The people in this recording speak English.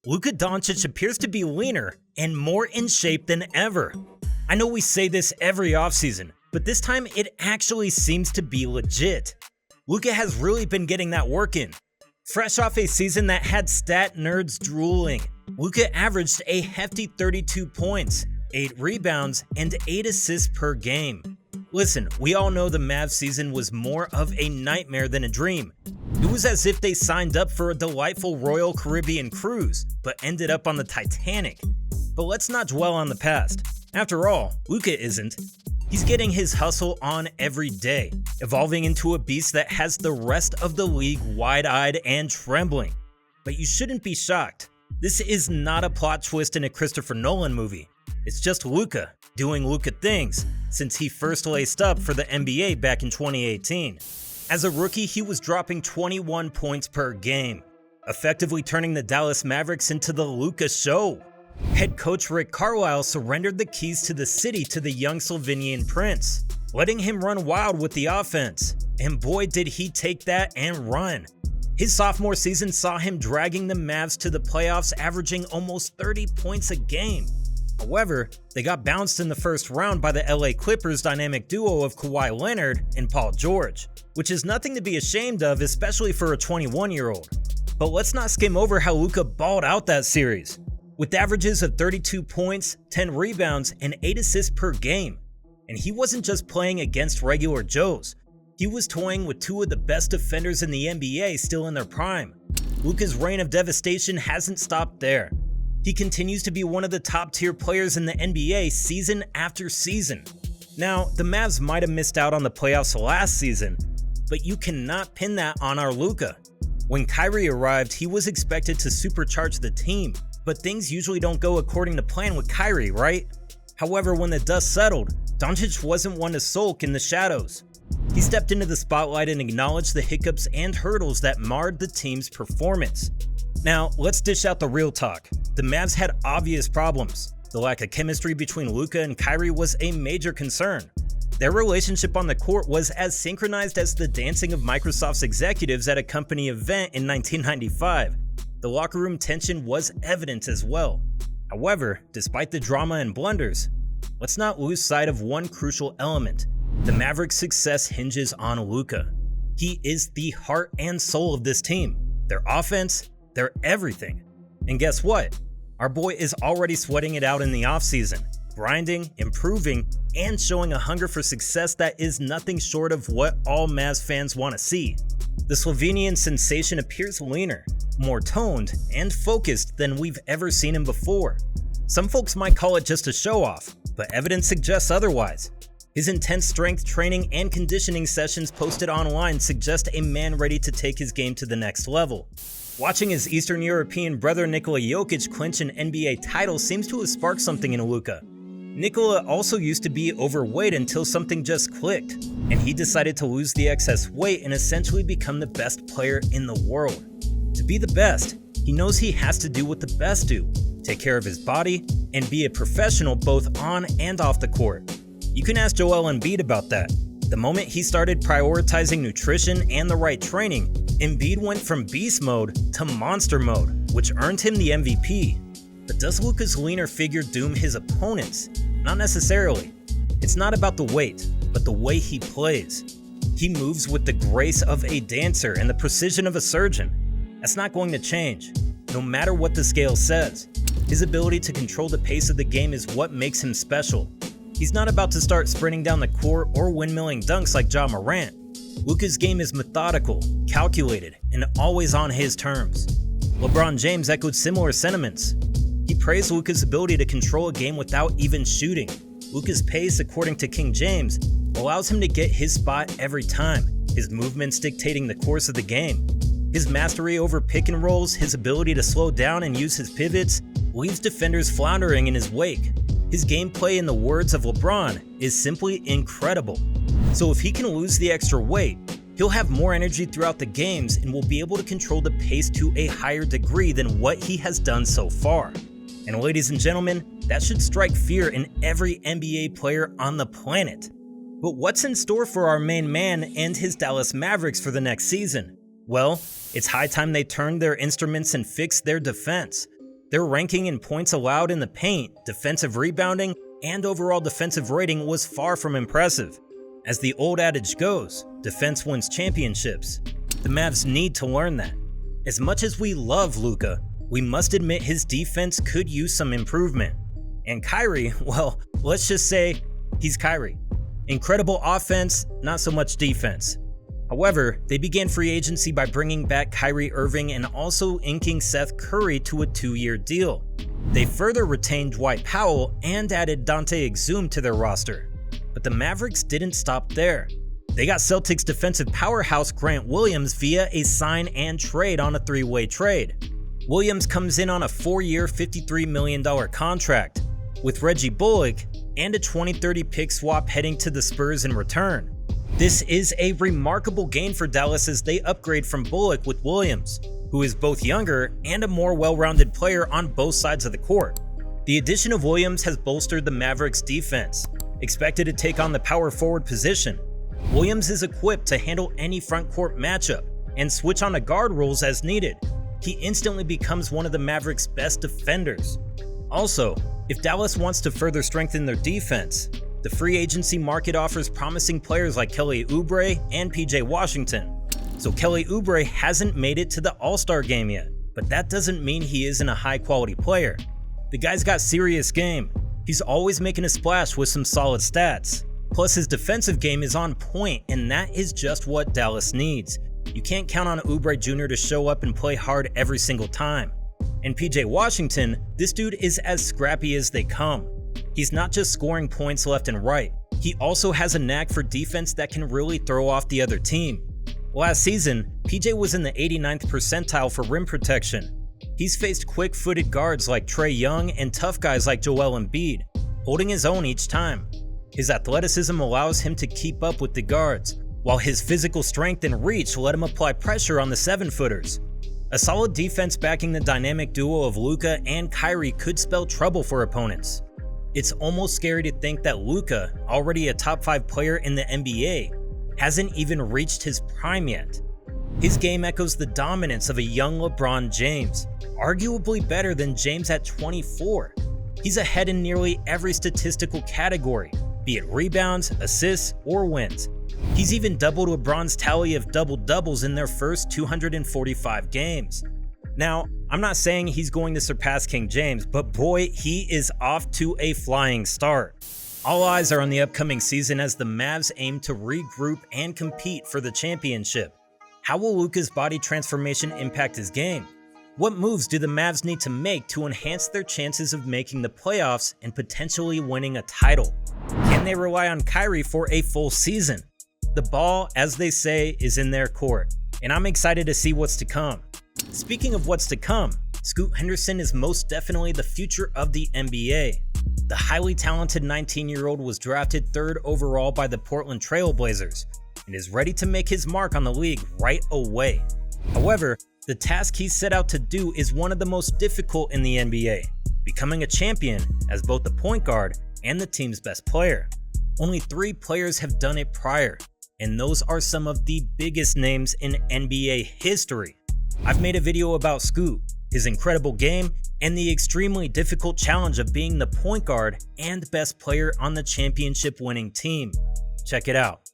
Luka Doncic appears to be leaner and more in shape than ever. I know we say this every offseason, but this time it actually seems to be legit. Luka has really been getting that work in. Fresh off a season that had stat nerds drooling, Luka averaged a hefty 32 points, 8 rebounds, and 8 assists per game. Listen, we all know the Mavs season was more of a nightmare than a dream. It was as if they signed up for a delightful Royal Caribbean cruise, but ended up on the Titanic. But let's not dwell on the past. After all, Luka isn't. He's getting his hustle on every day, evolving into a beast that has the rest of the league wide-eyed and trembling. But you shouldn't be shocked. This is not a plot twist in a Christopher Nolan movie. It's just Luka doing Luka things since he first laced up for the NBA back in 2018. As a rookie, he was dropping 21 points per game, effectively turning the Dallas Mavericks into the Luka show. Head coach Rick Carlisle surrendered the keys to the city to the young Slovenian prince, letting him run wild with the offense. And boy, did he take that and run. His sophomore season saw him dragging the Mavs to the playoffs, averaging almost 30 points a game. However, they got bounced in the first round by the LA Clippers dynamic duo of Kawhi Leonard and Paul George, which is nothing to be ashamed of, especially for a 21-year-old. But let's not skim over how Luka balled out that series, with averages of 32 points, 10 rebounds, and 8 assists per game. And he wasn't just playing against regular Joes. He was toying with two of the best defenders in the NBA still in their prime. Luka's reign of devastation hasn't stopped there. He continues to be one of the top-tier players in the NBA season after season. Now, the Mavs might have missed out on the playoffs last season, but you cannot pin that on our Luka. When Kyrie arrived, he was expected to supercharge the team, but things usually don't go according to plan with Kyrie, right? However, when the dust settled, Doncic wasn't one to sulk in the shadows. He stepped into the spotlight and acknowledged the hiccups and hurdles that marred the team's performance. Now, let's dish out the real talk. The Mavs had obvious problems. The lack of chemistry between Luka and Kyrie was a major concern. Their relationship on the court was as synchronized as the dancing of Microsoft's executives at a company event in 1995. The locker room tension was evident as well. However, despite the drama and blunders, let's not lose sight of one crucial element. The Mavericks' success hinges on Luka. He is the heart and soul of this team. Their offense, their everything. And guess what? Our boy is already sweating it out in the offseason, grinding, improving, and showing a hunger for success that is nothing short of what all Mavs fans want to see. The Slovenian sensation appears leaner, more toned, and focused than we've ever seen him before. Some folks might call it just a show-off, but evidence suggests otherwise. His intense strength training and conditioning sessions posted online suggest a man ready to take his game to the next level. Watching his Eastern European brother Nikola Jokic clinch an NBA title seems to have sparked something in Luka. Nikola also used to be overweight until something just clicked, and he decided to lose the excess weight and essentially become the best player in the world. To be the best, he knows he has to do what the best do, take care of his body, and be a professional both on and off the court. You can ask Joel Embiid about that. The moment he started prioritizing nutrition and the right training, Embiid went from beast mode to monster mode, which earned him the MVP. But does Luka's leaner figure doom his opponents? Not necessarily. It's not about the weight, but the way he plays. He moves with the grace of a dancer and the precision of a surgeon. That's not going to change, no matter what the scale says. His ability to control the pace of the game is what makes him special. He's not about to start sprinting down the court or windmilling dunks like Ja Morant. Luka's game is methodical, calculated, and always on his terms. LeBron James echoed similar sentiments. He praised Luka's ability to control a game without even shooting. Luka's pace, according to King James, allows him to get his spot every time, his movements dictating the course of the game. His mastery over pick and rolls, his ability to slow down and use his pivots, leaves defenders floundering in his wake. His gameplay, in the words of LeBron, is simply incredible. So if he can lose the extra weight, he'll have more energy throughout the games and will be able to control the pace to a higher degree than what he has done so far. And ladies and gentlemen, that should strike fear in every NBA player on the planet. But what's in store for our main man and his Dallas Mavericks for the next season? Well, it's high time they turned their instruments and fixed their defense. Their ranking in points allowed in the paint, defensive rebounding, and overall defensive rating was far from impressive. As the old adage goes, defense wins championships. The Mavs need to learn that. As much as we love Luka, we must admit his defense could use some improvement. And Kyrie, well, let's just say he's Kyrie. Incredible offense, not so much defense. However, they began free agency by bringing back Kyrie Irving and also inking Seth Curry to a 2-year deal. They further retained Dwight Powell and added Dante Exum to their roster. But the Mavericks didn't stop there. They got Celtics defensive powerhouse Grant Williams via a sign and trade on a 3-way trade. Williams comes in on a 4-year, $53 million contract, with Reggie Bullock and a 2030 pick swap heading to the Spurs in return. This is a remarkable gain for Dallas as they upgrade from Bullock with Williams, who is both younger and a more well-rounded player on both sides of the court. The addition of Williams has bolstered the Mavericks' defense, expected to take on the power forward position. Williams is equipped to handle any front court matchup and switch on to guard roles as needed. He instantly becomes one of the Mavericks' best defenders. Also, if Dallas wants to further strengthen their defense, the free agency market offers promising players like Kelly Oubre and PJ Washington. So Kelly Oubre hasn't made it to the All-Star game yet, but that doesn't mean he isn't a high-quality player. The guy's got serious game. He's always making a splash with some solid stats. Plus his defensive game is on point, and that is just what Dallas needs. You can't count on Oubre Jr. to show up and play hard every single time. And PJ Washington, this dude is as scrappy as they come. He's not just scoring points left and right, he also has a knack for defense that can really throw off the other team. Last season, PJ was in the 89th percentile for rim protection. He's faced quick-footed guards like Trae Young and tough guys like Joel Embiid, holding his own each time. His athleticism allows him to keep up with the guards, while his physical strength and reach let him apply pressure on the 7-footers. A solid defense backing the dynamic duo of Luka and Kyrie could spell trouble for opponents. It's almost scary to think that Luka, already a top 5 player in the NBA, hasn't even reached his prime yet. His game echoes the dominance of a young LeBron James, arguably better than James at 24. He's ahead in nearly every statistical category, be it rebounds, assists, or wins. He's even doubled LeBron's tally of double-doubles in their first 245 games. Now, I'm not saying he's going to surpass King James, but boy, he is off to a flying start. All eyes are on the upcoming season as the Mavs aim to regroup and compete for the championship. How will Luka's body transformation impact his game? What moves do the Mavs need to make to enhance their chances of making the playoffs and potentially winning a title? Can they rely on Kyrie for a full season? The ball, as they say, is in their court, and I'm excited to see what's to come. Speaking of what's to come, Scoot Henderson is most definitely the future of the NBA. The highly talented 19-year-old was drafted 3rd overall by the Portland Trail Blazers and is ready to make his mark on the league right away. However, the task he set out to do is one of the most difficult in the NBA, becoming a champion as both the point guard and the team's best player. Only 3 players have done it prior, and those are some of the biggest names in NBA history. I've made a video about Scoot, his incredible game, and the extremely difficult challenge of being the point guard and best player on the championship winning team. Check it out.